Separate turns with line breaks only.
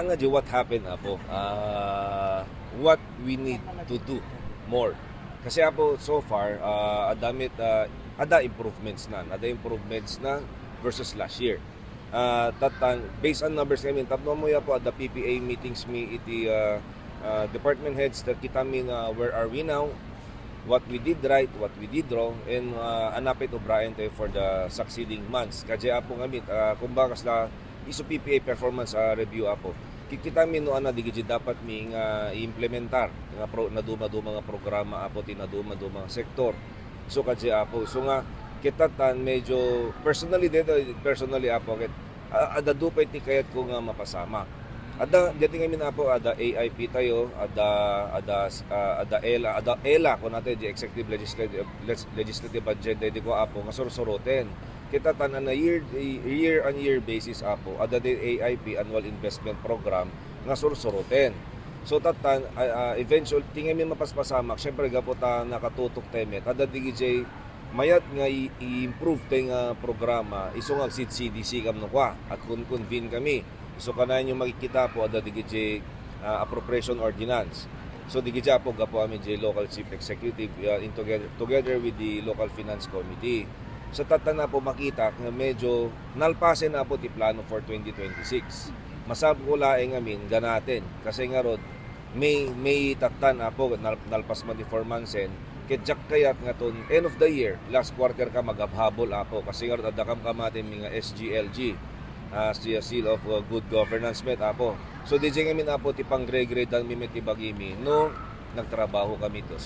nga di what happened apo, what we need to do more. Kasi apo so far adamit ada improvements na versus last year. Tatan based on numbers kami tapno mo ya po at the PPA meetings mi iti department heads that kita min where are we now, what we did right, what we did wrong, and anapit obrayan tayo for the succeeding months. Kasi apo ngamit kumbaga sa isu PPA performance review apo. Kita min no ana digid dapat mi nga i-implementar nga na duma nga programa apo tinaduma sektor. So kasi apo so nga kita tan medyo personally apo ket ada dupay ti kayat ko nga mapasama. Ada dati nga min apo ada AIP tayo, ada ELA ko natin di executive legislative budget di ko apo nga sursoroten. Kita tanan na year on year basis apo ada din AIP annual investment program nga sursoroten. So tatan eventually tingin mi mapaspasamak syempre gapo ta nakatutok temet ada digij mayat nga i-improve tay nga programa iso nga CDC kam no kwa at convene kami so kanayon yung makikita po ada digij appropriation ordinance. So digij po gapo amin local chief executive together with the local finance committee. Sa tatana po makita nga medyo nalpasen na po ti plano for 2026. Masab ko laeng amin ganaten kasi nga rod may tatan po nalpas man ti 4 months kedjak kayat nga ton end of the year last quarter ka magabhabol apo kasi nga rod adakam kamatin mga SGLG seal of good governance met apo. So DJ ngamin apo ti pang grade mi met ti bagimi no nagtrabaho kami to.